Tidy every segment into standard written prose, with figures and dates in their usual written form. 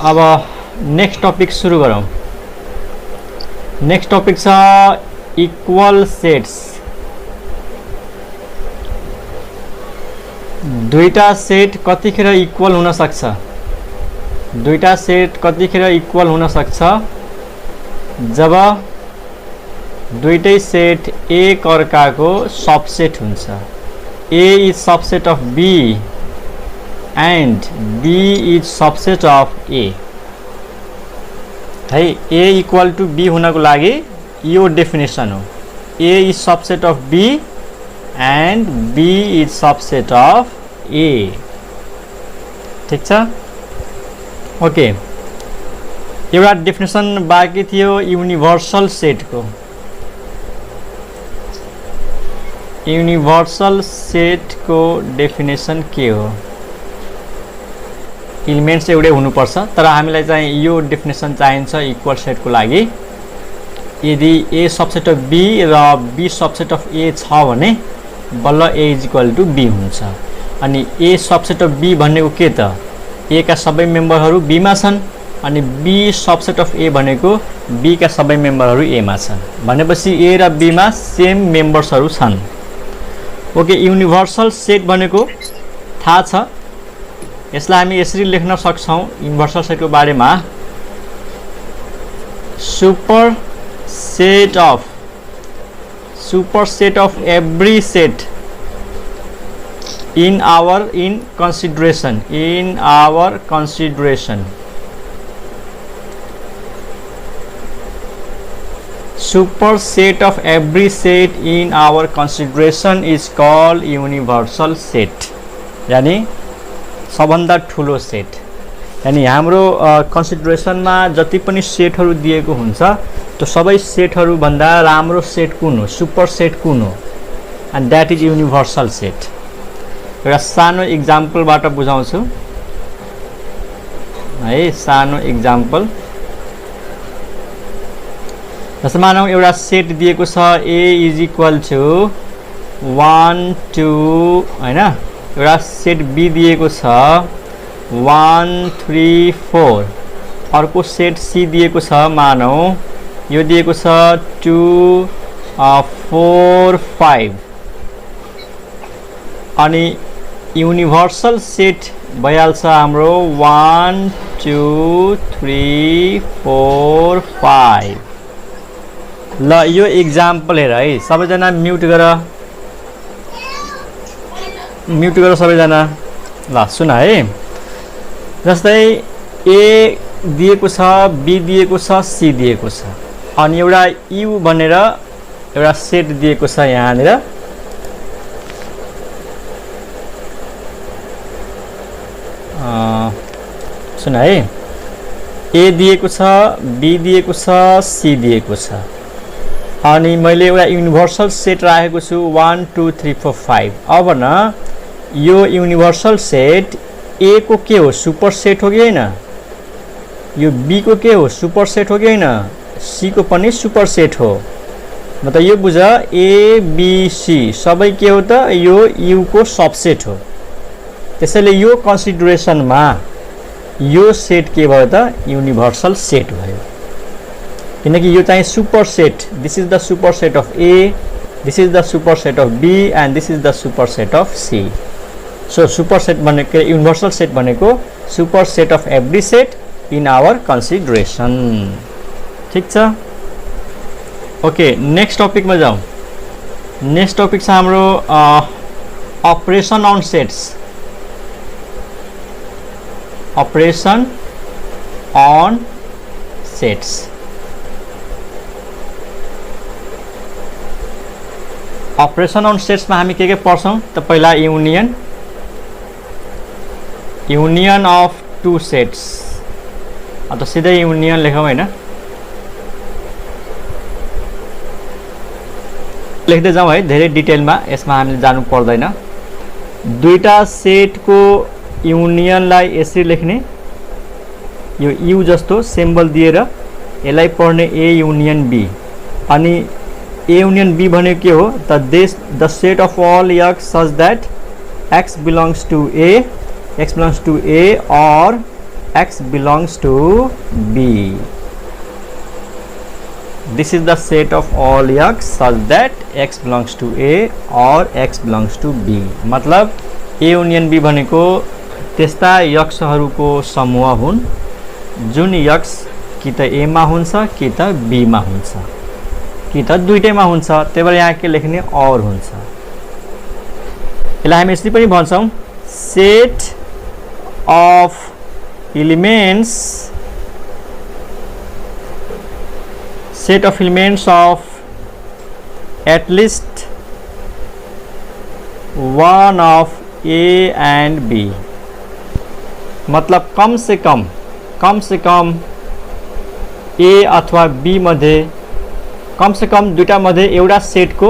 अब next topic सुरु गरौँ। नेक्स्ट टपिक छ इक्वल सेट्स। दुईटा सेट कतिखेर इक्वल हुन सक्छ? दुईटा सेट कतिखेर इक्वल हुन सक्छ? जब दुईटै सेट एक अर्काको सबसेट हुन्छ। A is subset of B and B is subset of A। है A equal to B हुनको लागि यो डेफिनेसन हो। A is subset of B and B is subset of A। ठीक छ? ओके, एउटा डेफिनेसन बाँकी थियो युनिभर्सल सेटको। युनिभर्सल सेटको डेफिनेसन के हो? एलिमेन्ट्स एउटै हुनुपर्छ, तर हामीलाई चाहिँ यो डेफिनेसन चाहिन्छ इक्वल सेटको लागि। यदि A सबसेट अफ B र B सबसेट अफ A छ भने बल्ल A is equal to B हुन्छ। अनि A सबसेट अफ B भनेको के त? A का सबै मेम्बरहरू B मा छन्, अनि B सबसेट अफ A भनेको B का सबै मेम्बरहरू A मा छन्। भनेपछि A र B मा सेम मेम्बर्सहरू छन्। ओके, युनिभर्सल सेट भनेको थाहा छ। यसलाई हामी यसरी लेख्न सक्छौं युनिभर्सल सेटको बारेमा। Super set of every set in our consideration superset of every set in our consideration is called universal set। यानी सबभन्दा ठुलो सेट। यानी हाम्रो कन्सिडरेसनमा जति पनि सेटहरू दिएको हुन्छ त्यो सबै सेटहरू भन्दा राम्रो सेट कुन हो? सुपर सेट कुन हो? And that is universal set. एउटा सानो एक्जाम्पलबाट बुझाउँछु है। सानो एक्जाम्पल जस्तो मानौँ एउटा सेट दिएको छ A इज इक्वल टु 1 2 हैन। एउटा सेट B दिएको छ 1 3 4। अर्को सेट C दिएको छ, मानौँ यो दिएको छ 2 4 5। अनि युनिभर्सल सेट भइहाल्छ हाम्रो 1 2 3 4 5। ल यो एक्जाम्पल हेर है, सबैजना म्युट गर सबैजना। ल सुन है, जस्तै A दिएको छ, B दिएको छ, C दिएको छ, अनि एउटा U भनेर एउटा सेट दिएको छ यहाँनिर। सुन है, A दिएको छ, B दिएको छ, C दिएको छ, अनि मैले एउटा युनिभर्सल सेट राखेको छु 1 2 3 4 5। अब न यो युनिभर्सल सेट A को के हो? सुपर सेट हो कि हैन? यो B को के हो? सुपर सेट हो कि हैन? C को पनि सुपर सेट हो। मतलब यो बुझ, A B C सबै के हो त? यो U को सबसेट हो। त्यसैले यो कन्सिडरेसनमा यो सेट के भयो त? युनिभर्सल सेट भयो। किनकि यो चाहिँ superset. This is the superset of A, this is the superset of B and this is the superset of C। So superset भनेको, युनिभर्सल सेट भनेको superset of every set in our consideration. ठीक छ? Okay, next टपिकमा जाउँ। Next topic छ हाम्रो operation on sets. Operation on sets. Operation on sets में हामी के पढ्छौं त? पहिला यूनियन ऑफ टू सेट्स, अब तो सीधे यूनियन लेखौं हैन, लेख्दै जाउँ है। धेरै डिटेलमा यसमा हामीले जानु पर्दैन। दुईटा सेटको युनियनलाई यसरी लेख्ने, यो यू जस्तो सिम्बल दिएर यसलाई पढ्ने A युनियन B। अनि A union B भनेको के हो त? The set of all x such that x belongs to A or x belongs to B. This is the set of all x such that x belongs to A or x belongs to B. मतलब A union B भनेको त्यस्ता यक्सहरूको समूह हुन् जुन x कि त A मा हुन्छ कि त B मा हुन्छ कि त दुईटैमा हुन्छ। त्यही भएर यहाँ के लेख्ने और हुन्छ। यसलाई हामी यसरी पनि भन्छौँ set of elements of at least one of A and B। मतलब कम से कम A अथवा B मध्ये कम से कम दुईटा मध्ये एउटा सेटको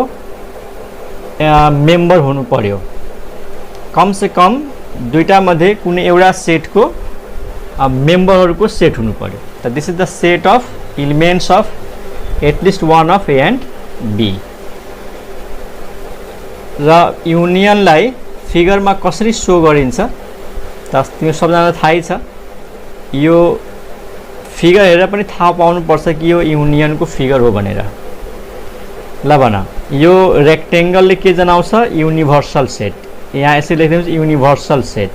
मेम्बर हुनु पर्यो। कम से कम दुईटा मध्ये कुनै एउटा सेटको मेम्बरहरूको सेट हुनु पर्यो। त this is the set of elements of at least one of A and B। र युनियनलाई फिगरमा कसरी सो गरिन्छ त तिम्रो सबैजनालाई थाहै छ। यो फिगर हेरेर पनि थाहा पाउनुपर्छ कि यो युनियनको फिगर हो भनेर। ल भन, यो रेक्टेंगलले के जनाउँछ युनिभर्सल सेट। यहाँ यसरी लेख्दिनुहोस् युनिभर्सल सेट।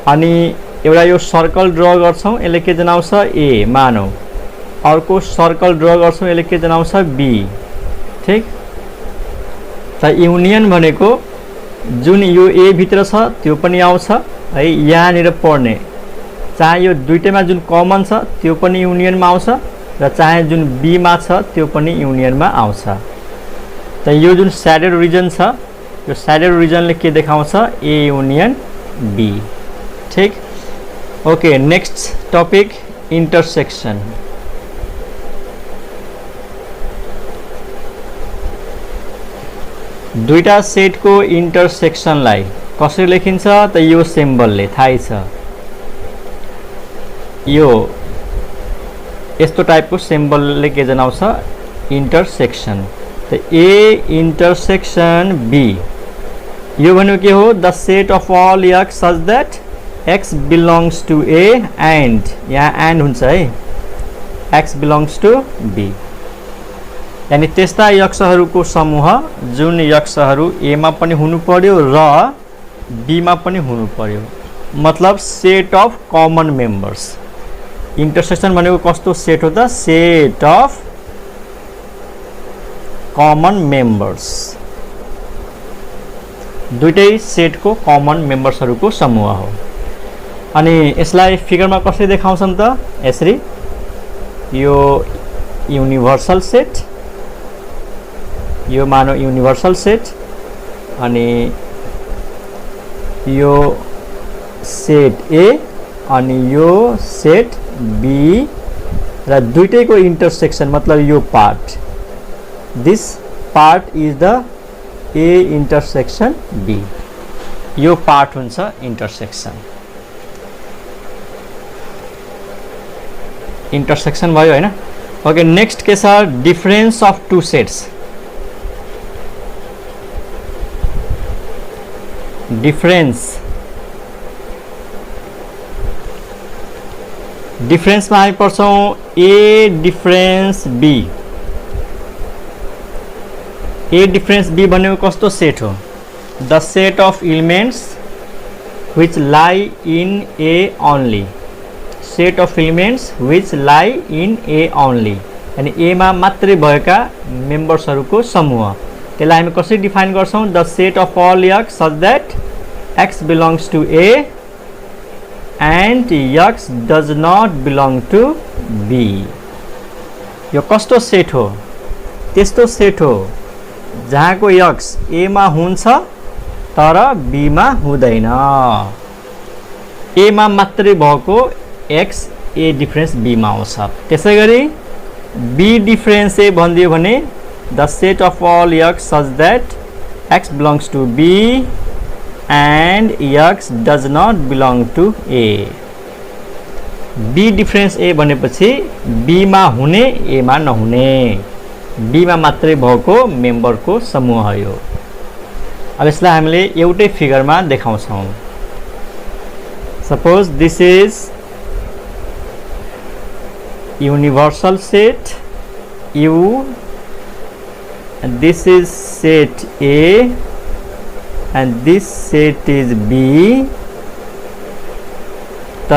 अनि एउटा यो सर्कल ड्र गर्छौँ यसले के जनाउँछ A मानौ। अर्को सर्कल ड्र गर्छौँ यसले के जनाउँछ B। ठीक त युनियन भनेको जुन यो A भित्र छ त्यो पनि आउँछ है यहाँनिर पढ्ने। चाहे यो दुईटैमा जुन कमन छ त्यो पनि युनियनमा आउँछ र चाहे जुन B मा छ त्यो पनि युनियनमा आउँछ। त यो जुन स्याडेड रिजन छ यो स्याडेड रिजनले के देखाउँछ A युनियन B। ठीक ओके नेक्स्ट टपिक इन्टरसेक्सन। दुईटा सेटको इन्टरसेक्सनलाई कसरी लेखिन्छ त यो सिम्बलले थाहै छ। यो यस्तो टाइपको सिम्बलले के जनाउँछ इन्टरसेक्सन। त A इन्टरसेक्सन B यो भनेको के हो the set of all x such that x belongs to A and यहाँ एन्ड हुन्छ है x बिलोंग्स टू B। यानी त्यस्ता यक्सहरूको समूह जुन यक्सहरू A मा पनि हुनु पर्यो र B मा पनि हुनु पर्यो। मतलब set of common members. Intersection भनेको कस्तो सेट हो त सेट अफ कमन मेम्बर्स। दुईटै सेटको कमन मेम्बर्सहरूको समूह हो। अनि यसलाई फिगरमा कसरी देखाउँछन् त यसरी यो युनिभर्सल सेट यो मानौ युनिभर्सल सेट अनि यो सेट A अनि यो सेट B र दुईटैको इन्टरसेक्सन मतलब यो part this part is the A intersection B। यो पार्ट हुन्छ इन्टरसेक्सन। इन्टरसेक्सन भयो हैन। ओके नेक्स्ट के छ डिफरेन्स अफ टु सेट्स। डिफरेन्समा हामी पढ्छौँ A difference B। A difference B भनेको कस्तो सेट हो the set of elements which lie in A only. Set of elements which lie in A only यानी A मा मात्रै भएका मेम्बर्सहरूको समूह। त्यसलाई हामी कसरी डिफाइन गर्छौँ the set of all x such that x belongs to A and x does not belong to B। यो कस्तो सेट हो त्यस्तो सेट हो जहाँको x A मा हुन्छ तर B मा हुँदैन। A मा मात्रै भएको x A डिफरेन्स B मा आउँछ। त्यसैगरी B डिफरेन्स A भनिदियो भने the set of all x such that x belongs to B and x does not belong to A। B difference A भनेपछि B मा हुने A मा नहुने B मा मात्रै भएको मेम्बरको समूह हो यो। अब यसलाई हामीले एउटै फिगरमा देखाउँछौँ। Suppose this is universal set U, and this is set A, and this set is B. त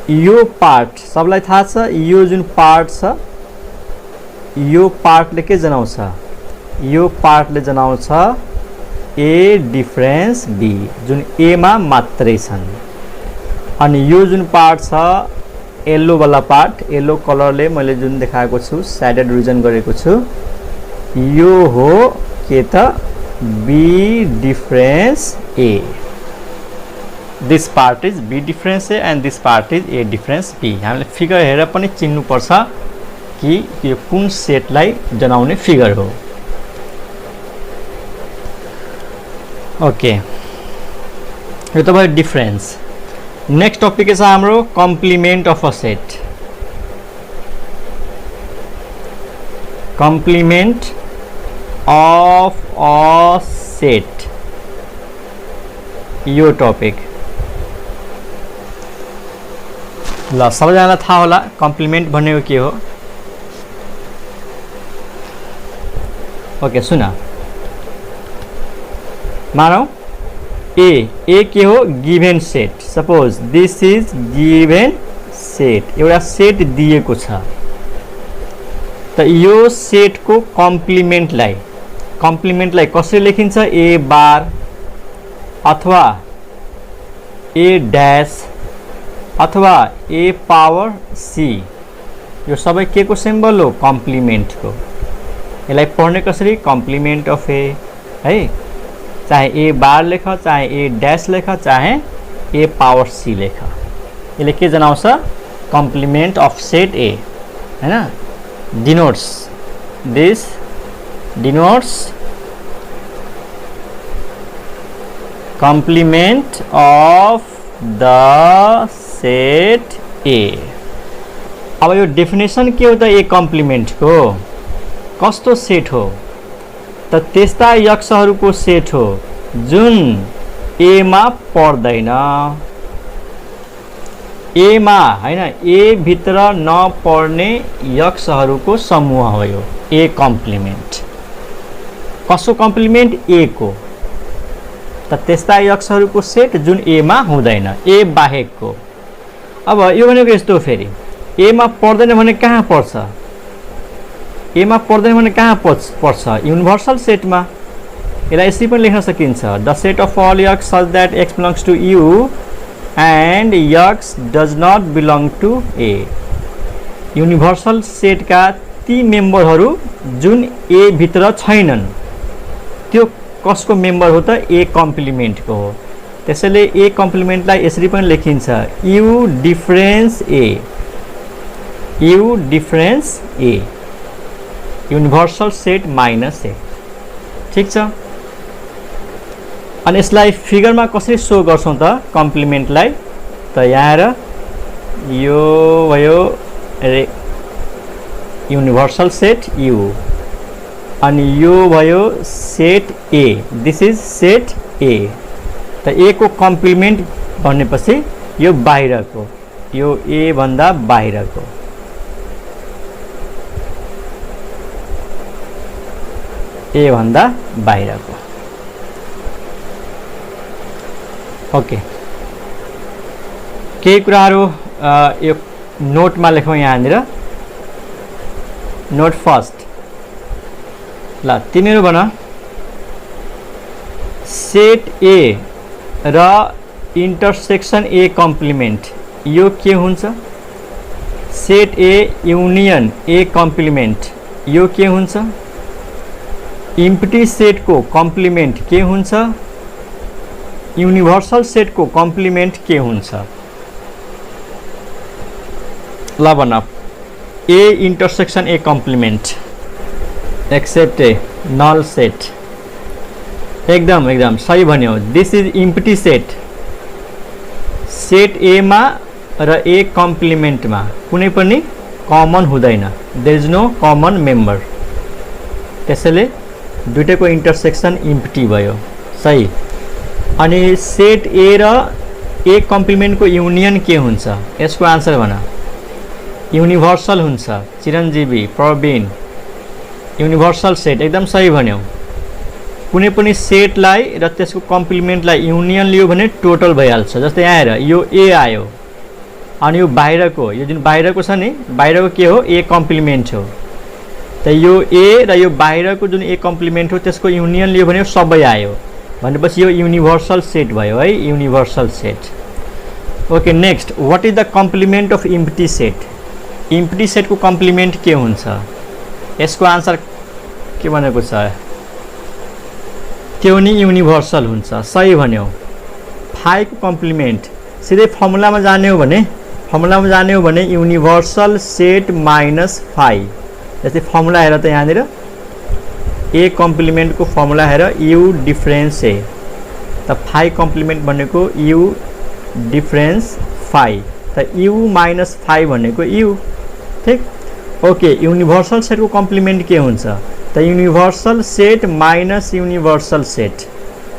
यो पार्ट सबलाई थाहा छ, यो जुन पार्ट छ यो पार्टले के जनाउँछ, यो पार्टले जनाउँछ ए डिफरेन्स बी, जुन ए मा मात्रै छन्। अनि यो जुन पार्ट छ येल्लो वाला पार्ट, येल्लो कलरले मैले जुन देखाएको छु शेडेड रिजन गरेको छु, यो हो के त B difference A. This part is B difference A and this part is A difference B. हामीले फिगर हेरेर पनि चिन्नुपर्छ कि यो कुन सेटलाई जनाउने फिगर हो। ओके, यो त भयो डिफरेन्स। नेक्स्ट टपिक छ हाम्रो complement of a set. Complement of a set, यो टपिक ल सबैजनालाई थाहा होला कम्प्लिमेन्ट भनेको के हो। ओके सुन, मानौ ए के हो given set. Suppose this is given set, एउटा सेट दिएको छ त यो सेटको कम्प्लिमेन्टलाई कसरी लेखिन्छ, ए बार अथवा ए ड्यास अथवा ए पावर सी। यो सबै के को सिम्बल हो, कम्प्लिमेन्टको। यसलाई पढ्ने कसरी, कम्प्लिमेन्ट अफ ए है, चाहे ए बार लेख, चाहे ए ड्यास लेख, चाहे ए पावर सी लेख, यसले के जनाउँछ, कम्प्लिमेन्ट अफ सेट ए हैन। Denotes, this denotes complement of the set A. अब यो डेफिनेसन के हो त ए कम्प्लिमेन्टको, कस्तो सेट हो त त्यस्ता यक्षहरूको सेट हो जुन ए मा पर्दैन, ए मा हैन, ए भित्र नपर्ने यक्षहरूको समूह हो यो ए कम्प्लिमेन्ट। कसको कम्प्लिमेन्ट, ए को। त त्यस्ता यक्षहरूको सेट जुन ए मा हुँदैन, ए बाहेकको। अब यो भनेको यस्तो, फेरि ए मा पर्दैन भने कहाँ पर्छ, ए मा पर्दैन भने कहाँ पर्छ, युनिभर्सल सेटमा। यसलाई यसरी पनि लेख्न सकिन्छ, the set of all x such that x belongs to U and x does not belong to A. Universal सेटका ती मेम्बरहरू जुन ए भित्र छैनन्, त्यो कसको मेम्बर हो त, ए कम्प्लिमेन्टको हो। त्यसैले ए कम्प्लिमेन्टलाई यसरी पनि लेखिन्छ, U difference A, U difference A, universal set minus A. ठिक छ। अनि यसलाई फिगरमा कसरी सो गर्छौँ त कम्प्लिमेन्टलाई, त यहाँ हेर, यो भयो युनिभर्सल सेट यु, अनि यो भयो set A, this is set ए। त ए को कम्प्लिमेन्ट भनेपछि यो बाहिरको, यो ए भन्दा बाहिरको। ए भन्दा बाहिरको। ओके, केही कुराहरू यो नोटमा लेखौँ यहाँनिर। नोट फर्स्ट, ल तिमीहरू भन, सेट ए र इन्टरसेक्सन ए कम्प्लिमेन्ट यो के हुन्छ, set A union A complement यो के हुन्छ, इम्प्टी सेट को कम्प्लिमेन्ट के हुन्छ, युनिभर्सल सेट को कम्प्लिमेन्ट के हुन्छ। ल भन, A intersection A complement except A null set. एकदम सही भन्यो। This is empty set. Set A मा र ए कम्प्लिमेन्टमा कुनै पनि कमन हुँदैन, there is no common member. त्यसैले दुईटैको इन्टरसेक्सन इम्प्टी भयो। सही। अनि सेट ए र ए कम्प्लिमेन्टको युनियन के हुन्छ, यसको आन्सर भन। युनिभर्सल हुन्छ। चिरञ्जीवी, प्रवीण, युनिभर्सल सेट एकदम सही भन्यौ। कुनै पनि सेटलाई र त्यसको कम्प्लिमेन्टलाई युनियन लियो भने टोटल भइहाल्छ। जस्तै यहाँ हेर, यो ए आयो अनि यो बाहिरको, यो जुन बाहिरको छ नि, बाहिरको के हो? ए कम्प्लिमेन्ट हो। त यो ए र यो बाहिरको जुन ए कम्प्लिमेन्ट हो त्यसको युनियन लियो भने सबै आयो भनेपछि यो युनिभर्सल सेट भयो है, universal set. Okay, next, what is the complement of empty set? Empty सेटको कम्प्लिमेन्ट के हुन्छ? यसको आन्सर के भनेको छ? त्यो नि युनिभर्सल हुन्छ। सही भन्यौ। फाइको कम्प्लिमेन्ट सिधै फर्मुलामा जाने हो भने युनिभर्सल सेट माइनस फाइ। जस्तै फर्मुला हेर त यहाँनिर ए कम्प्लिमेन्टको फर्मुला हेर, यु डिफरेन्स ए। त फाइ कम्प्लिमेन्ट भनेको यु डिफरेन्स फाइ, त यु माइनस फाइ भनेको यु। ठिक। ओके, युनिभर्सल सेटको कम्प्लिमेन्ट के हुन्छ? त universal set minus universal set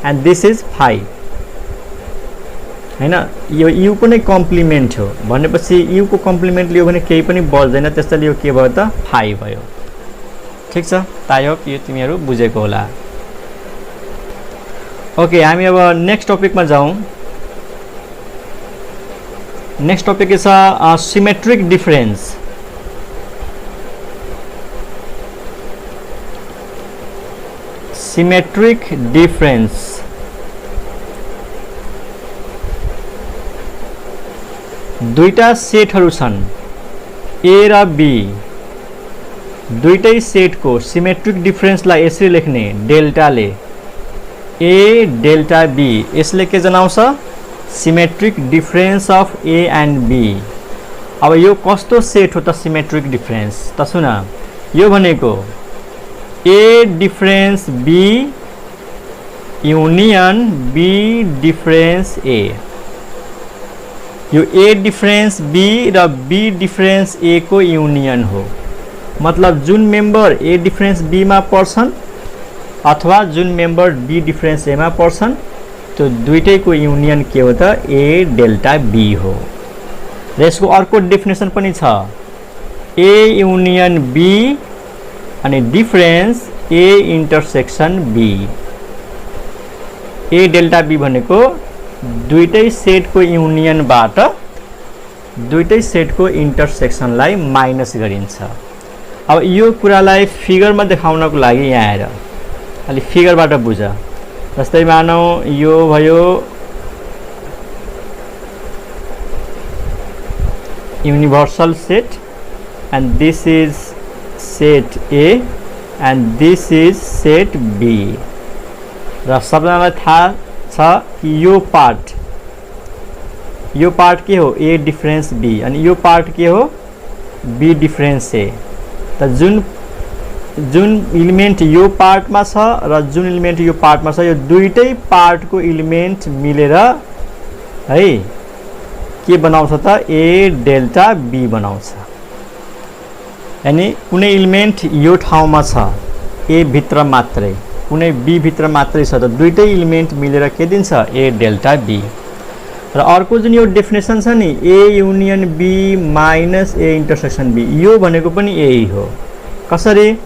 and this is phi हैन। यो यु को नै कम्प्लिमेन्ट हो भनेपछि यु को कम्प्लिमेन्ट लियो भने केही पनि बच्दैन, त्यसैले यो के भयो त? फाइ भयो। ठिक छ, आई होप यो तिमीहरू बुझेको होला। ओके, हामी अब नेक्स्ट टपिकमा जाउँ। नेक्स्ट टपिक छ सिमेट्रिक डिफरेन्स। सिमेट्रिक डिफरेन्स दुईटा सेटहरू छन्, ए र बी। दुईटै सेटको सिमेट्रिक डिफरेन्सलाई यसरी लेख्ने, डेल्टाले, ए डेल्टा बी। यसले के जनाउँछ? Symmetric difference of A and B. अब यो कस्तो सेट हो त सिमेट्रिक डिफरेन्स? त सुन, यो भनेको A difference B union B difference A. यो ए डिफरेन्स बी र बी डिफरेन्स ए को युनियन हो। मतलब जुन मेम्बर ए डिफरेन्स बी मा पर्छन् अथवा जुन मेम्बर बी डिफरेन्स ए मा पर्छन् त्यो दुईटैको युनियन के हो त? ए डेल्टा बी हो। र यसको अर्को डेफिनेसन पनि छ, ए युनियन बी अनि difference A intersection B. A delta B भनेको दुईटै सेटको युनियनबाट दुईटै सेटको इन्टरसेक्सनलाई माइनस गरिन्छ। अब यो कुरालाई फिगरमा देखाउनको लागि यहाँ हेर, अलि फिगरबाट बुझ। जस्तै मानौ यो भयो universal set and this is set A and this is set B. र सबैजनालाई थाहा छ कि यो पार्ट के हो? ए डिफरेन्स बी अनि यो पार्ट के हो? बी डिफरेन्स ए। त जुन इलिमेन्ट यो पार्टमा छ र जुन इलिमेन्ट यो पार्टमा छ, यो दुईटै पार्टको इलिमेन्ट मिलेर है के बनाउँछ त? ए डेल्टा बी बनाउँछ। यानी कुनै इलिमेन्ट यो ठाउँमा छ ए भित्र मात्रै, कुनै बी भित्र मात्रै छ, त दुईटै इलिमेन्ट मिलेर के दिन्छ? A delta B. र अर्को जुन यो डेफिनेसन छ नि, A union B minus A intersection B, यो भनेको पनि यही हो। कसरी?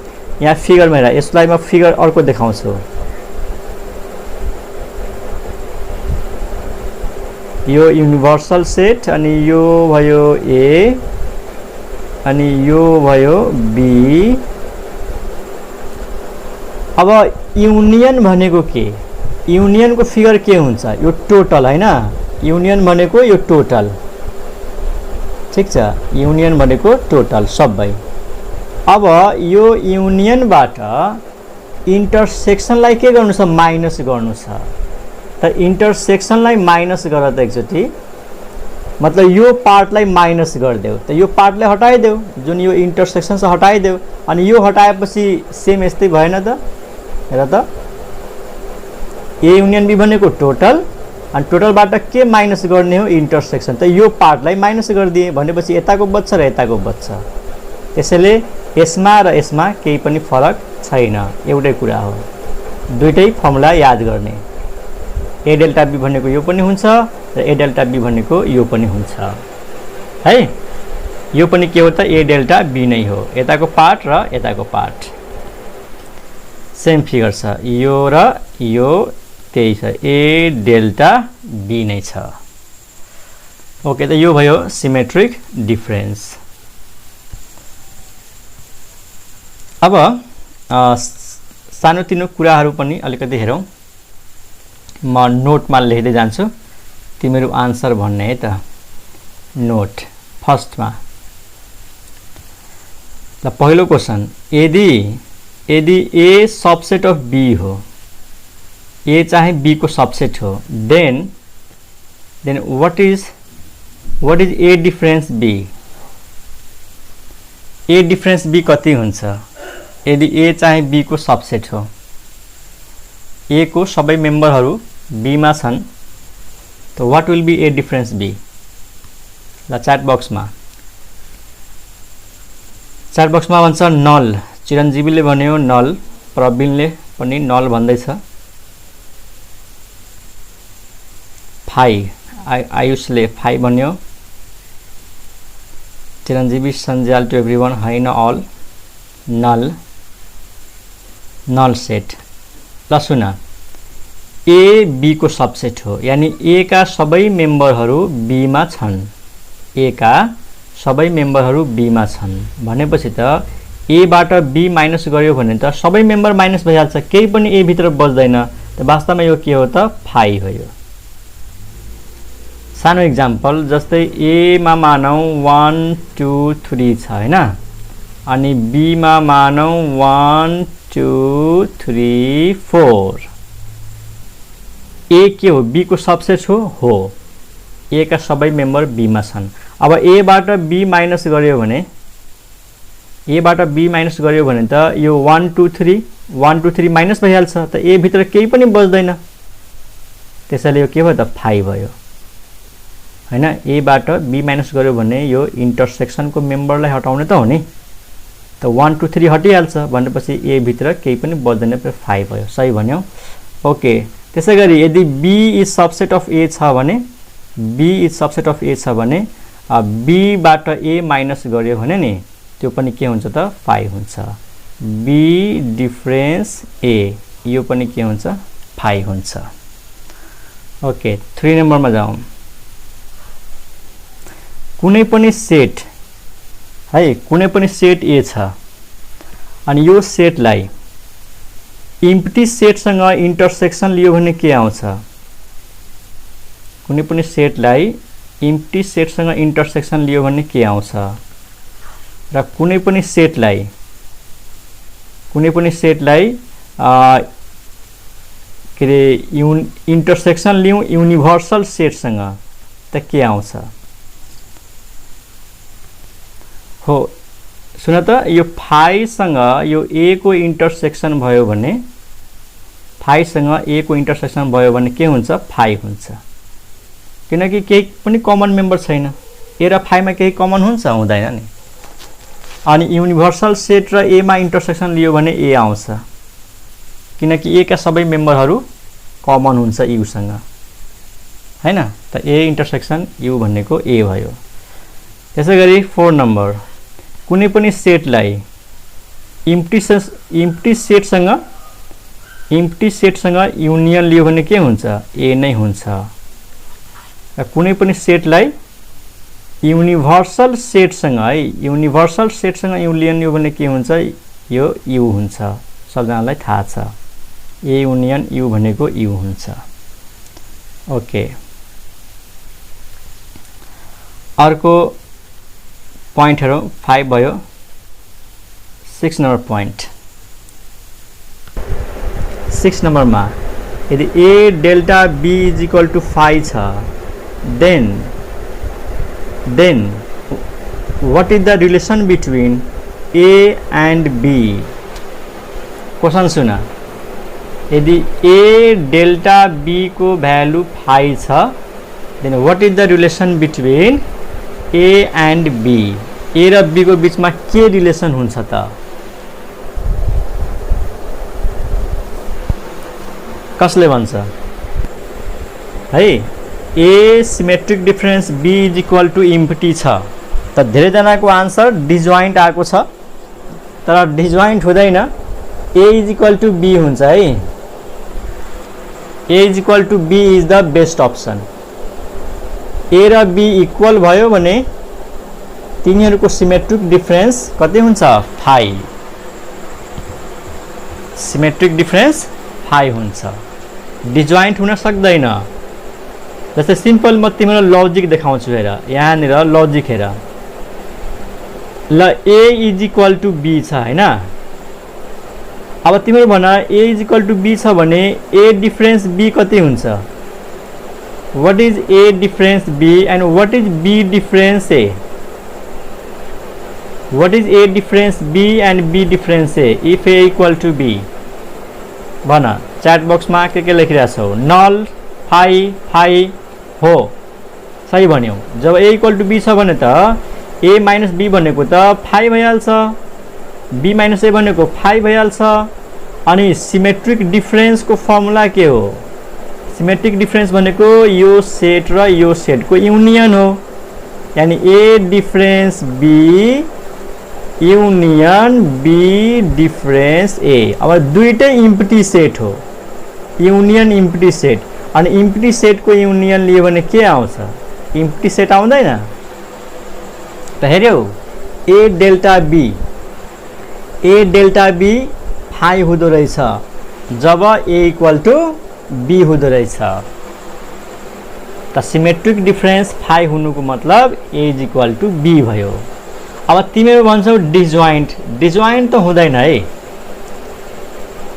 यहाँ फिगरमा हेर, यसलाई म फिगर अर्को देखाउँछु। यो युनिभर्सल सेट अनि यो भयो ए अनि यो भयो बी। अब युनियन भनेको के? युनियनको फिगर के हुन्छ? यो टोटल हैन, युनियन भनेको यो टोटल। ठिक छ, युनियन भनेको टोटल सबै। अब यो युनियनबाट इन्टरसेक्सनलाई के गर्नु छ? माइनस गर्नु छ। त इन्टरसेक्सनलाई माइनस गर त एकचोटि, मतलब यो पार्टलाई माइनस गरिदेऊ, त यो पार्टलाई हटाइदेऊ, जुन यो इन्टरसेक्सन छ हटाइदेऊ, अनि यो हटाएपछि सेम यस्तै भएन त? हेर त, ए युनियन बी भनेको टोटल अनि टोटलबाट के माइनस गर्ने हो? इन्टरसेक्सन। त यो पार्टलाई माइनस गरिदिए भनेपछि यताको बच्छ र यताको बच्छ। त्यसैले यसमा र यसमा केही पनि फरक छैन, एउटै कुरा हो। दुईटै फर्मुला याद गर्ने, ए डेल्टा बी भनेको यो पनि हुन्छ र ए डेल्टा बी भनेको यो पनि हुन्छ है। यो पनि के हो त ए डेल्टा बी नै हो यताको पार्ट र यताको पार्ट सेम फिगर छ यो र यो त्यही छ ए डेल्टा बी नै छ ओके त यो भयो सिमेट्रिक डिफरेन्स अब सानोतिनो कुराहरू पनि अलिकति हेरौं म नोटमा लेख्दै जान्छु तिमीहरू आन्सर भन्ने है त नोट फर्स्टमा ल पहिलो क्वेशन यदि ए सबसेट अफ बी हो ए चाहे बी को सबसेट हो then what is A difference B A difference B कति हुन्छ यदि ए चाहे बी को सबसेट हो ए को सबै मेम्बरहरू बी मा छन् तो what will be A difference B ल च्याट बक्समा भन्छ नल चिरञ्जीवीले भन्यो नल प्रवीणले पनि नल भन्दैछ आयुषले 5 भन्यो चिरञ्जीवी सञ्जाल टु एभ्रीवन हैन अल नल सेट ल सुन ए बी को सबसेट हो यानी ए का सबै मेम्बरहरू बी मा छन् ए का सबै मेम्बरहरू बी मा छन् भनेपछि त ए बाट बी माइनस गर्यो भने त सबै मेम्बर माइनस भइहाल्छ केही पनि ए भित्र बच्दैन त वास्तवमा यो के हो त 5 हो यो सानो एक्जाम्पल जस्तै ए मा मानौ 1 2 3 छ हैन अनि बी मा मानौ 1 2 3 4 ए के हो बी को सबसेट हो ए का सबै मेम्बर बी मा छन् अब ए बाट बी माइनस गर्यो भने त यो 1 2 3 माइनस भइहाल्छ त ए भित्र केही पनि बच्दैन त्यसैले यो के भयो त 5 भयो हैन ए बाट बी माइनस गर्यो भने यो इन्टरसेक्सन को मेम्बरलाई हटाउने त हो नि त 1 2 3 हटिहाल्छ भनेपछि ए भित्र केही पनि बच्दैन त 5 भयो सही भन्यौ ओके त्यसैगरी यदि बी इज सबसेट अफ ए छ भने बी बाट ए माइनस गर्यो भने नि त्यो पनि के हुन्छ त 5 हुन्छ बी डिफरेन्स ए यो पनि के हुन्छ 5 हुन्छ ओके 3 नम्बरमा जाउँ कुनै पनि सेट ए छ अनि यो सेटलाई इम्प्टी सेटसँग इन्टरसेक्सन लियो भने के आउँछ कुनै पनि सेटलाई इम्प्टी सेटसँग इन्टरसेक्सन लियो भने के आउँछ र कुनै पनि सेटलाई के रे इन्टरसेक्सन लियौं युनिभर्सल सेटसँग त के आउँछ हो सुन त यो 5 सँग यो ए को इन्टरसेक्सन भयो भने 5 सँग ए को इन्टरसेक्सन भयो भने के हुन्छ 5 हुन्छ किनकि केही पनि कमन मेम्बर छैन ए र 5 मा केही कमन हुन्छ हुँदैन नि अनि युनिभर्सल सेट र ए मा इन्टरसेक्सन लियो भने ए आउँछ किनकि ए का सबै मेम्बरहरू कमन हुन्छ यु सँग हैन त ए इन्टरसेक्सन यु भन्नेको ए भयो त्यसैगरी 4 नम्बर कुनै पनि सेटलाई इम्प्टी सेटसँग युनियन लियो भने के हुन्छ ए नै हुन्छ र कुनै पनि सेटलाई युनिभर्सल सेटसँग युनियन लियो भने के हुन्छ यो यु हुन्छ सबजनालाई थाहा छ ए युनियन यु भनेको यु हुन्छ ओके अर्को पोइन्टहरु 5 भयो 6 नम्बर पोइन्ट 6 नम्बरमा यदि a delta b is equal to 5 छ then what is the relation between a and b question सुना यदि a delta b को भ्यालु 5 छ then what is the relation between a and b a र b को बीचमा के relation हुन्छ त कसले भन्छ है a symmetric difference b is equal to empty छ त धेरैजनाको आन्सर डिजोइन्ट आएको छ, तर डिजोइन्ट हुँदैन, A is equal to B हुन्छ है। A is equal to B is the best option. A र बी इक्वल भयो भने तिनीहरूको सिमेट्रिक डिफरेन्स कति हुन्छ? 5। सिमेट्रिक डिफरेन्स 5 हुन्छ, डिजोइन्ट हुन सक्दैन। जस्तै सिम्पल म तिमीलाई लजिक देखाउँछु हेर, यहाँनिर लजिक हेर ल, A is equal to B छ हैन। अब तिमीले भन A is equal to B छ भने ए डिफरेन्स बी कति हुन्छ? What is A difference B and what is B difference A? What is A difference B and B difference A if A equal to B? भन chat बक्समा के लेखिरहेको छौ? Null 5 हो, सही भन्यौ। जब ए इक्वल टु बी छ भने त ए माइनस बी भनेको त 5 भइहाल्छ, बी माइनस ए भनेको 5 भइहाल्छ। अनि सिमेट्रिक डिफरेन्सको फर्मुला के हो? सिमेट्रिक डिफरेन्स भनेको यो सेट र यो सेटको युनियन हो, यानी A difference B union B difference A. अब दुईटै इम्प्टी सेट हो, युनियन इम्प्टी सेट। अनि इम्प्टी सेटको युनियन लियो भने के आउँछ? इम्प्टी सेट आउँदैन त। हेर्यौ A delta B, A delta B 5 हुँदो रहेछ जब ए इक्वल टु बी हुँदो रहेछ। त सिमेट्रिक डिफरेन्स 5 हुनुको मतलब A is equal to B भयो। अब तिमीहरू भन्छौ डिजोइन्ट, डिजोइन्ट त हुँदैन है।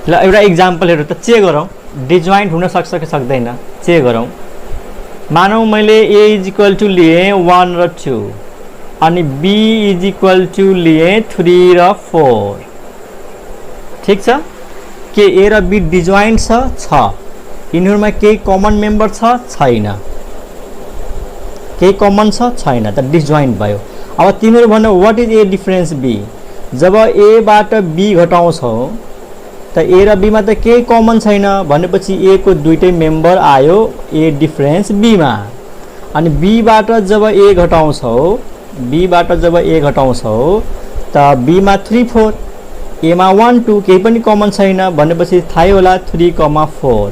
ल एउटा इक्जाम्पलहरू त चेक गरौँ, डिजोइन्ट हुन सक्छ कि सक्दैन चेक गरौँ। मानौ मैले ए इज इक्वल टु लिए 1 र 2 अनि बी इज इक्वल टु लिए 3 र 4। ठिक छ, के ए र बी डिजोइन्ट छ? यिनीहरूमा केही कमन मेम्बर छैन, केही कमन छैन, त डिजोइन्ट भयो। अब तिमीहरू भन्नु what is A difference B? जब ए बाट बी घटाउँछौ त ए र बीमा त केही कमन छैन भनेपछि ए को दुईटै मेम्बर आयो ए डिफरेन्स बी मा। अनि बी बाट जब ए घटाउँछौ, बी बाट जब ए घटाउँछौ त बी मा 3 4, ए मा 1 2 केही पनि कमन छैन भनेपछि थाहै होला 3, 4।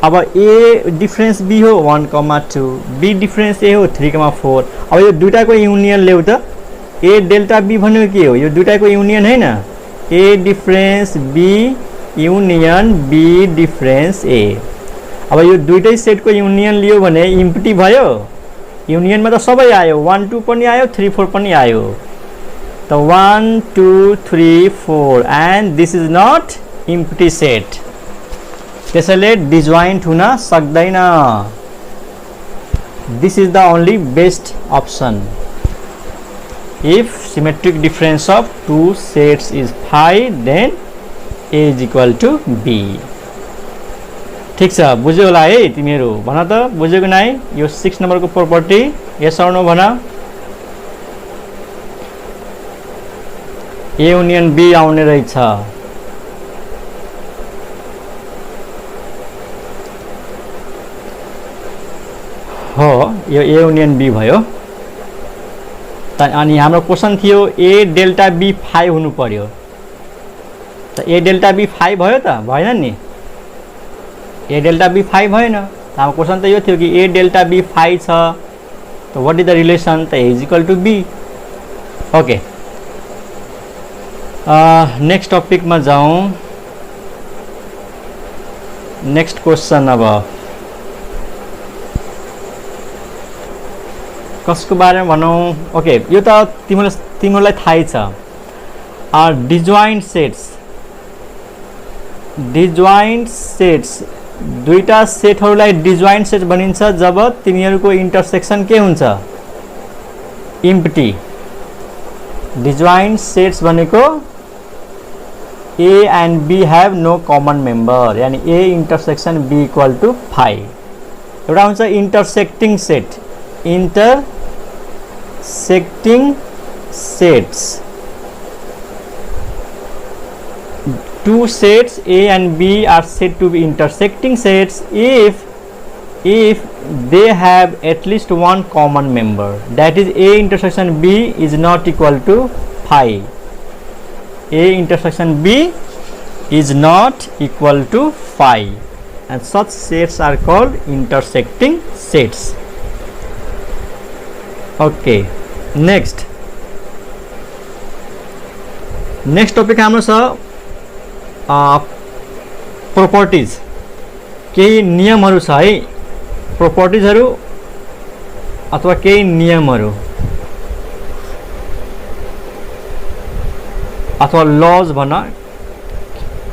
अब ए डिफरेन्स बी हो 1, 2, बी डिफरेन्स ए हो 3, 4। अब यो दुईटाको युनियन ल्याउ त। ए डेल्टा बी भनेको के हो? यो दुईटाको युनियन हैन, A difference B union B difference A. अब यो दुईटै सेटको युनियन लियो भने इम्प्टी भयो, युनियनमा त सबै आयो, 1 2 पनि आयो, 3 4 पनि आयो। त 1 2 3 4 and this is not empty set, त्यसैले डिजोइन्ट हुन सक्दैन। This is the only best option. If symmetric difference of two sets is 5, then A is equal to B. ठीक छ, बुझ्यौ होला है तिमीहरू? भन त बुझेको नै यो 6 नम्बरको प्रोपर्टी? यस अर नो भन। ए युनियन बी आउने रहेछ। हो, यो ए युनियन बी भयो। अनि हाम्रो क्वेसन थियो ए डेल्टा बी 5 हुनु पर्यो। त ए डेल्टा बी 5 भयो त? भएन नि, ए डेल्टा बी 5 भएन। हाम्रो क्वेसन त यो थियो कि ए डेल्टा बी 5 छ, त व्हाट इज द रिलेसन? त A is equal to B. Okay, next टपिकमा जाउँ। नेक्स्ट क्वेसन अब कसको बारेमा भनौँ? ओके, यो त तिमीलाई थाहै छ। डिजोइन्ट सेट्स, डिजोइन्ट सेट्स दुईटा सेटहरूलाई डिजोइन्ट सेट भनिन्छ जब तिनीहरूको इन्टरसेक्सन के हुन्छ? इम्प्टी। डिजोइन्ट सेट्स भनेको A and B have no common member, यानी A intersection B equal to 5। एउटा हुन्छ intersecting set, intersecting sets. Two sets A and B are said to be intersecting sets if they have at least one common member, that is A intersection B is not equal to phi. A intersection B is not equal to phi, and such sets are called intersecting sets. Okay, next topic हाम्रो छ properties. केही नियमहरू छ है, प्रोपर्टिजहरू अथवा केही नियमहरू अथवा लज भन्न,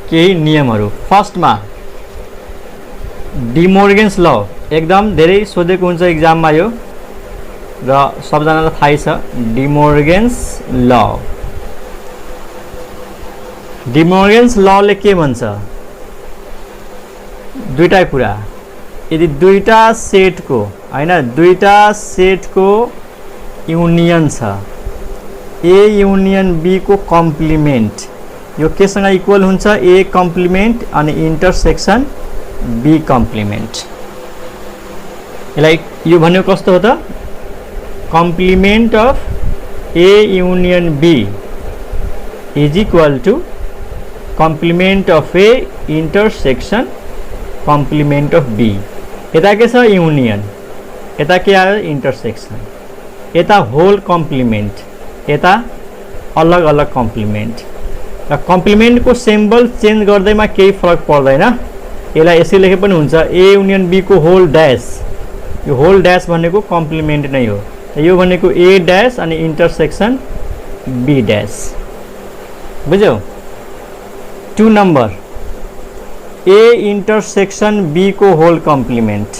केही नियमहरू. फर्स्टमा डिमोर्गेन्स ल, एकदम धेरै सोधेको हुन्छ एक्जाममा यो र सबजनालाई थाहै छ. डिमोर्गेन्स ल, डिमोर्गेन्स लले के भन्छ? दुईटा कुरा, यदि दुईटा सेटको हैन, दुईटा सेटको युनियन छ, ए युनियन बी को कम्प्लिमेन्ट यो केसँग इक्वल हुन्छ? ए कम्प्लिमेन्ट अनि इन्टरसेक्सन बी कम्प्लिमेन्ट. यसलाई यो भनेको कस्तो हो त? Complement of A union B is equal to complement of A intersection complement of B. यता के छ? युनियन. यता के आयो? इन्टरसेक्सन. यता होल कम्प्लिमेन्ट, यता अलग अलग कम्प्लिमेन्ट. र कम्प्लिमेन्टको सिम्बल चेन्ज गर्दैमा केही फरक पर्दैन. यसलाई यसरी लेखे पनि हुन्छ. ए युनियन बी को होल ड्यास, यो होल ड्यास भनेको कम्प्लिमेन्ट नै हो. यो भनेको ए ड्यास अनि इन्टरसेक्सन बी ड्यास. बुझ्यौ? 2 नम्बर ए इन्टरसेक्सन बी को होल कम्प्लिमेन्ट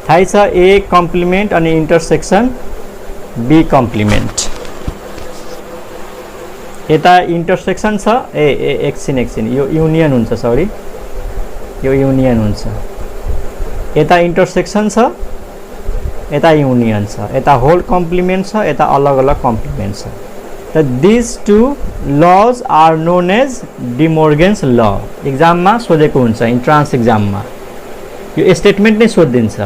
थाहै छ? ए कम्प्लिमेन्ट अनि इन्टरसेक्सन बी कम्प्लिमेन्ट. यता इन्टरसेक्सन छ, एकछिन यो युनियन हुन्छ, सरी यो युनियन हुन्छ. यता इन्टरसेक्सन छ, यता युनियन छ, यता होल कम्प्लिमेन्ट छ, यता अलग अलग कम्प्लिमेन्ट छ. These two laws are known as De Morgan's law. एक्जाममा सोधेको हुन्छ, इन्ट्रान्स एक्जाममा यो स्टेटमेन्ट नै सोधिदिन्छ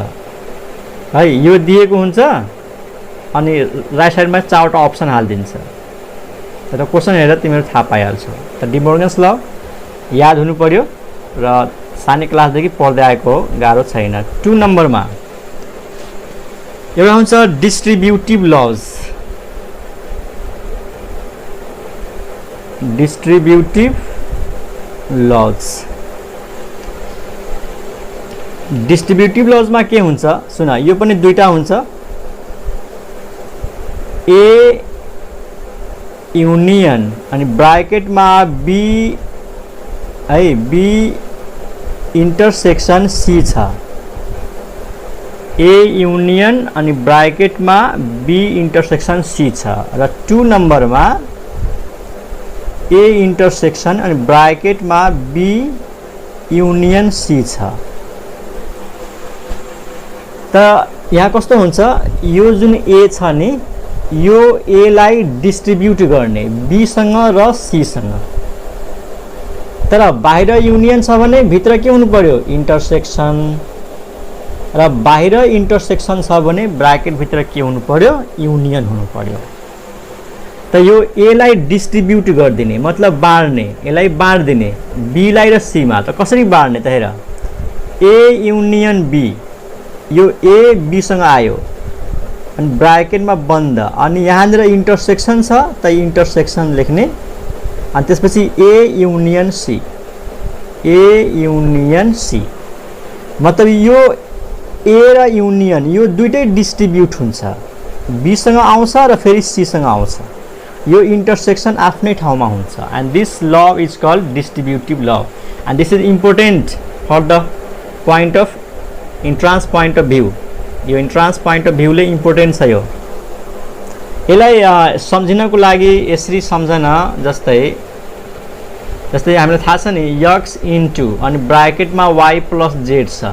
है. यो दिएको हुन्छ अनि राइट साइडमा 4वटा अप्सन हालिदिन्छ. र क्वेसन हेरेर तिमीहरू थाहा पाइहाल्छौ. त De Morgan's law याद हुनु पर्यो र सानै क्लासदेखि पढ्दै आएको हो, गाह्रो छैन. 2 नम्बरमा एउटा हुन्छ distributive law. Distributive law, distributive लजमा के हुन्छ? सुन, यो पनि दुईटा हुन्छ. ए युनियन अनि ब्राकेटमा बी है, बी इन्टरसेक्सन सी छ. ए युनियन अनि ब्राकेटमा बी इन्टरसेक्सन सी छ. र 2 नम्बरमा ए इन्टरसेक्सन अनि ब्राकेटमा बी युनियन सी छ. त यहाँ कस्तो हुन्छ? यो जुन ए छ नि, यो ए लाई डिस्ट्रिब्युट गर्ने बी सँग र सी सँग. तर बाहिर युनियन छ भने भित्र के हुनु पर्यो? इन्टरसेक्सन. र बाहिर इन्टरसेक्सन छ भने ब्राकेट भित्र के हुनु पर्यो? युनियन हुनु पर्यो. त यो ए लाई डिस्ट्रिब्युट गरिदिने मतलब बाँड्ने, यसलाई बाँड्दिने बी लाई र सी मा. त कसरी बाँड्ने त? हेर, ए युनियन बी, यो ए बी सँग आयो अनि ब्राकेटमा बन्द, अनि यहाँनिर इन्टरसेक्सन छ त इन्टरसेक्सन लेख्ने, अनि त्यसपछि A union C, A union C. मतलब यो ए र युनियन यो दुईटै डिस्ट्रिब्युट हुन्छ, बी सँग आउँछ र फेरि सी सँग आउँछ. यो इन्टरसेक्सन आफ्नै ठाउँमा हुन्छ. And this law is called distributive law. And this is important for the point of entrance point of view. यो इन्ट्रान्स पोइन्ट अफ भ्यूले इम्पोर्टेन्ट छ. यो यसलाई सम्झिनको लागि यसरी सम्झन. जस्तै हामीलाई थाहा छ नि, यक्स इन्टु अनि ब्राकेटमा वाई प्लस जेड छ,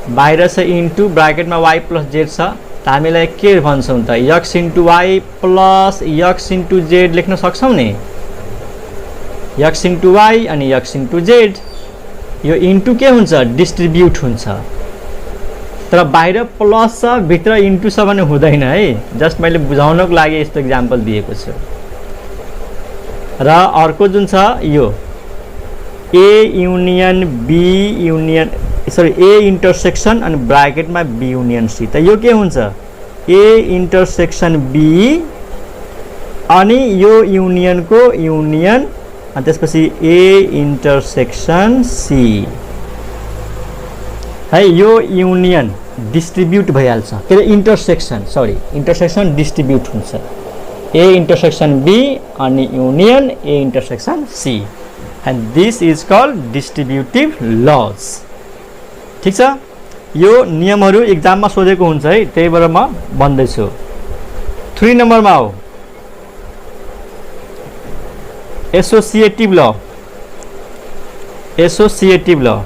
बाहिर छ इन्टु ब्राकेटमा वाई प्लस जेड छ. त हामीलाई के भन्छौँ त? X into Y plus X into Z लेख्न सक्छौँ नि. यक्स इन्टु वाई अनि यक्स इन्टु जेड. यो इन्टु के हुन्छ? डिस्ट्रिब्युट हुन्छ. तर बाहिर प्लस छ भित्र इन्टु छ भने हुँदैन है। जस्ट मैले बुझाउनको लागि यस्तो इक्जाम्पल दिएको छु। र अर्को जुन छ यो A union B union A intersection अनि ब्राकेटमा बी युनियन सी, त यो के हुन्छ ए इन्टरसेक्सन बी अनि यो युनियनको युनियन अनि त्यसपछि ए इन्टरसेक्सन सी है। यो युनियन डिस्ट्रिब्युट भइहाल्छ, के अरे इन्टरसेक्सन डिस्ट्रिब्युट हुन्छ ए इन्टरसेक्सन बी अनि union A intersection C, and this is called distributive law. ठीक छ, यो नियमहरू एक्जाममा सोधेको हुन्छ है, त्यही भएर म भन्दैछु। 3 नम्बरमा हो एसोसिएटिभ ल। एसोसिएटिभ ल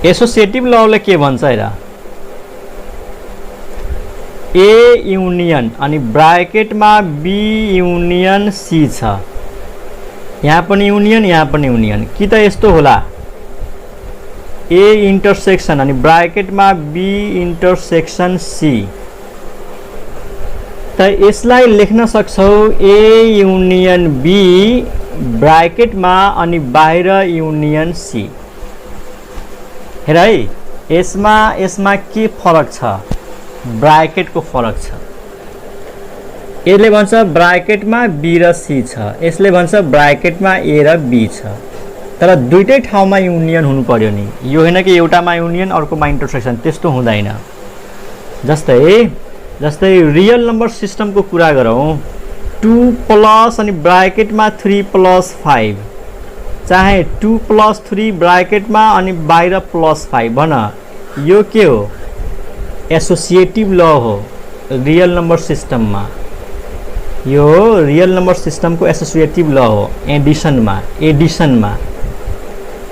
एसोसिएटिभ लले के भन्छ हेर, ए युनियन अनि ब्राकेटमा बी युनियन सी छ, यहाँ पनि युनियन यहाँ पनि युनियन, कि त यस्तो होला ए इन्टरसेक्सन अनि ब्राकेटमा बी इन्टरसेक्सन सी, त यसलाई लेख्न सक्छौ ए युनियन बी ब्राकेटमा अनि बाहिर युनियन सी। हेर है, यसमा के फरक छ, ब्राकेटको फरक छ। यसले भन्छ ब्राकेटमा बी र सी छ, यसले भन्छ ब्राकेटमा ए र बी छ, तर दुईटै ठाउँमा युनियन हुनु पर्यो नि। यो होइन कि एउटामा युनियन अर्कोमा इन्टरसेक्सन, त्यस्तो हुँदैन। जस्तै रियल नम्बर सिस्टमको कुरा गरौँ, 2 प्लस अनि ब्राकेटमा 3 प्लस 5, चाहे 2 प्लस 3 ब्राकेटमा अनि बाहिर प्लस 5 भन, यो के हो एसोसिएटिभ ल हो रियल नम्बर सिस्टममा। यो रियल नम्बर सिस्टमको एसोसिएटिभ ल हो एडिसनमा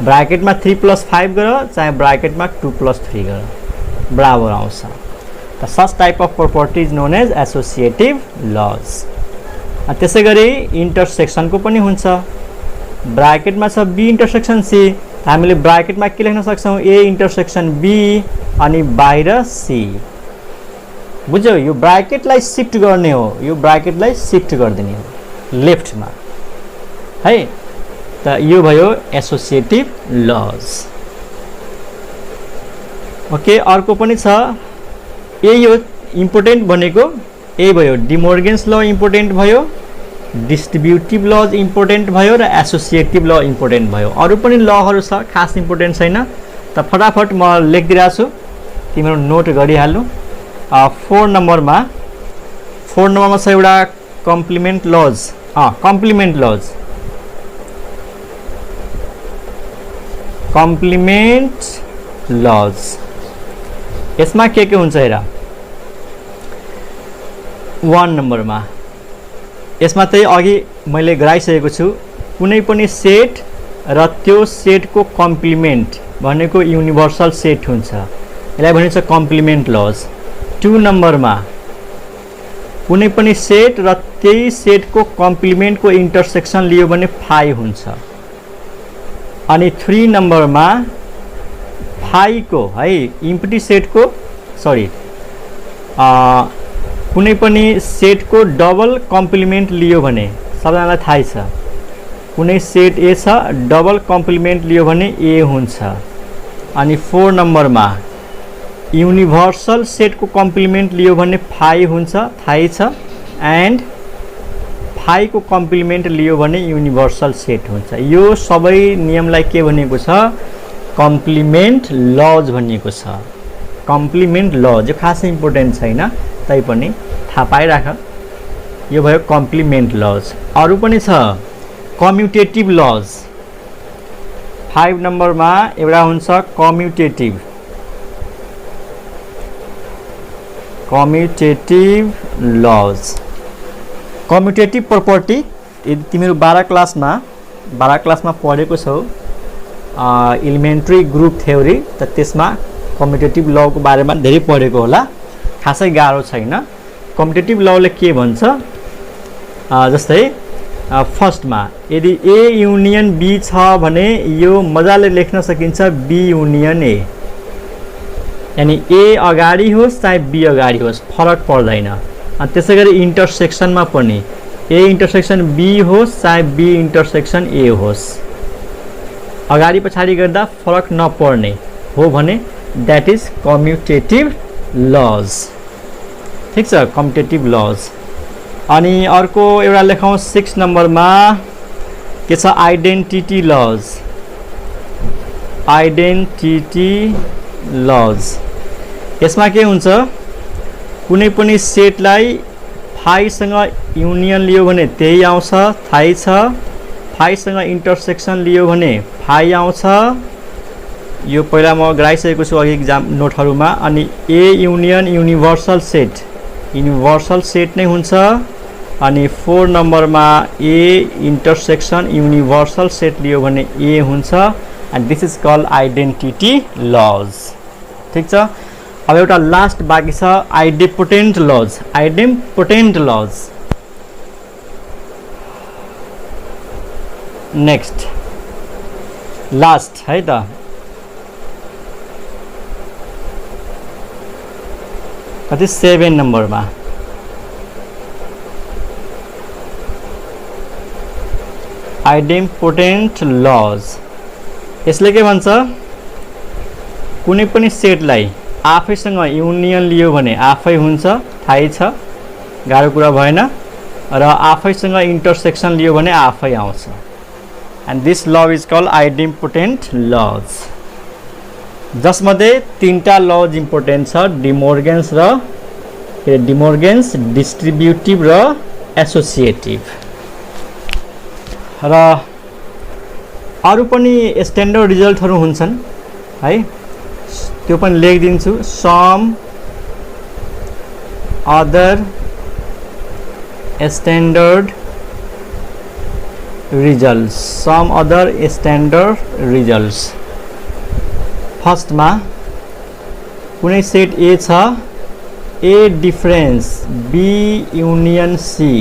ब्राकेटमा 3 प्लस 5 गर चाहे ब्राकेटमा 2 प्लस 3 गर, बराबर आउँछ। त such type of property is known as associative laws. त्यसै गरी इन्टरसेक्सनको पनि हुन्छ, ब्राकेटमा छ बी इन्टरसेक्सन सी, हामीले ब्राकेटमा के लेख्न सक्छौँ ए इन्टरसेक्सन बी अनि बाहिर सी। बुझ्यौ, यो ब्राकेटलाई सिफ्ट गर्ने हो, यो ब्राकेटलाई सिफ्ट गरिदिने हो लेफ्टमा है। त यो भयो एसोसिएटिभ लज। ओके, अर्को पनि छ यो इम्पोर्टेन्ट भनेको यही भयो, डिमोर्गेन्स ल इम्पोर्टेन्ट भयो, डिस्ट्रिब्युटिभ लज इम्पोर्टेन्ट भयो र एसोसिएटिभ ल इम्पोर्टेन्ट भयो। अरू पनि लहरू छ, खास इम्पोर्टेन्ट छैन। त फटाफट म लेखिदिरहेको छु, तिम्रो नोट गरिहाल्नु। 4 नम्बरमा छ एउटा कम्प्लिमेन्ट लज। कम्प्लिमेन्ट लज यसमा के हुन्छ हेर, 1 नम्बरमा यसमा चाहिँ अघि मैले गराइसकेको छु, कुनै पनि सेट र त्यो सेटको कम्प्लिमेन्ट भनेको युनिभर्सल सेट हुन्छ, यसलाई भनिन्छ कम्प्लिमेन्ट लज। 2 नम्बरमा कुनै पनि सेट र त्यही सेटको कम्प्लिमेन्टको इन्टरसेक्सन लियो भने फाइ हुन्छ। अनि 3 नम्बरमा फाइको है इम्प्टी सेटको कुनै पनि सेटको डबल कम्प्लिमेन्ट लियो भने, सबैजनालाई थाहै छ कुनै सेट ए छ डबल कम्प्लिमेन्ट लियो भने ए हुन्छ। अनि 4 नम्बरमा युनिभर्सल सेटको कम्प्लिमेन्ट लियो भने फाइ हुन्छ, थाहै छ, एन्ड फाइको कम्प्लिमेन्ट लियो भने युनिभर्सल सेट हुन्छ। यो सबै नियमलाई के भनेको छ, कम्प्लिमेन्ट लज भनिएको छ। कम्प्लिमेन्ट लज यो खासै इम्पोर्टेन्ट छैन, तैपनि थाहा पाइराख, यो भयो कम्प्लिमेन्ट लज। अरू पनि छ कम्युटेटिभ लज। 5 नम्बरमा एउटा हुन्छ कम्युटेटिभ लज। कम्युटेटिभ प्रपर्टी यदि तिमीहरू 12 क्लासमा पढेको छौ इलिमेन्ट्री ग्रुप थ्योरी, त त्यसमा कम्युटेटिभ लको बारेमा धेरै पढेको होला, खासै गाह्रो छैन। कम्युटेटिभ लले के भन्छ, जस्तै फर्स्टमा यदि ए युनियन बी छ भने यो मजाले लेख्न सकिन्छ बी युनियन ए, यानी ए अगाडि होस् चाहे बी अगाडि होस् फरक पर्दैन। अनि त्यसै गरी इन्टरसेक्सनमा पनि ए इन्टरसेक्सन बी होस् चाहे बी इन्टरसेक्सन ए होस्, अगाडि पछाडि गर्दा फरक नपर्ने हो भने द्याट इज कम्युटेटिभ लज। ठिक छ, कम्युटेटिभ लज। अनि अर्को एउटा लेखौँ 6 नम्बरमा के छ, आइडेन्टिटी लज। आइडेन्टिटी लज यसमा के हुन्छ, कुनै पनि सेटलाई फाइसँग युनियन लियो भने त्यही आउँछ, थाहै छ। फाइसँग इन्टरसेक्सन लियो भने फाइ आउँछ, यो पहिला म गराइसकेको छु अघि एक्जाम नोटहरुमा। अनि A union universal set, universal set नै हुन्छ। अनि 4 नम्बरमा ए इन्टरसेक्सन युनिभर्सल सेट लियो भने ए हुन्छ, and this is called identity law. ठीक छ, अब एउटा लास्ट बाँकी छ idempotent law. Idempotent law next last है त। कति 7 नम्बरमा आइडेम्पोटेन्ट लज। यसले के भन्छ, कुनै पनि सेटलाई आफैसँग युनियन लियो भने आफै हुन्छ, थाहै छ, गाह्रो कुरा भएन। र आफैसँग इन्टरसेक्सन लियो भने आफै आउँछ, and this laws is called idempotent laws. जसमध्ये 3टा लज इम्पोर्टेन्ट छ, डिमोर्गेन्स र डिमोर्गेन्स, डिस्ट्रिब्युटिभ र एसोसिएटिभ। र अरू पनि स्ट्यान्डर्ड रिजल्टहरू हुन्छन् है, त्यो पनि लेखिदिन्छु। Some other standard results, some other standard results. फर्स्टमा कुनै सेट ए छ, A difference B union C,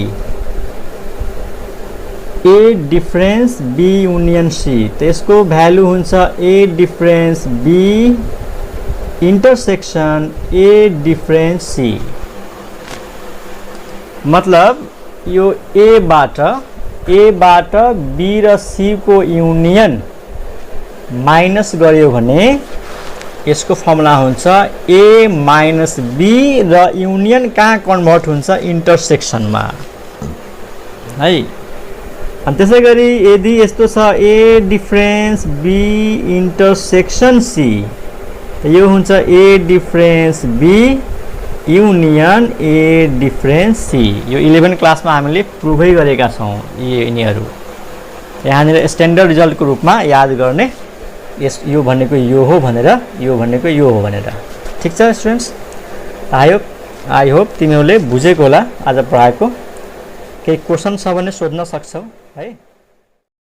A difference B union C, त्यसको भ्यालु हुन्छ A difference B intersection A difference C. मतलब यो ए बाट बी र सी को युनियन माइनस गर्यो भने यसको फर्मुला हुन्छ ए माइनस बी, र युनियन कहाँ कन्भर्ट हुन्छ, इन्टरसेक्सनमा है। अनि त्यसै गरी यदि यस्तो छ A difference B intersection C, यो हुन्छ A difference B union A difference C. यो 11 क्लासमा हामीले प्रुभै गरेका छौँ यिनीहरू। यहाँनिर स्ट्यान्डर्ड रिजल्टको रूपमा याद गर्ने, यो भनेको यो हो भनेर, यो भनेको यो हो भनेर। ठिक छ स्टुडेन्ट्स, आई होप तिमीहरूले बुझेको होला आज पढाएको। केही क्वेसन छ भने सोध्न सक्छौ है।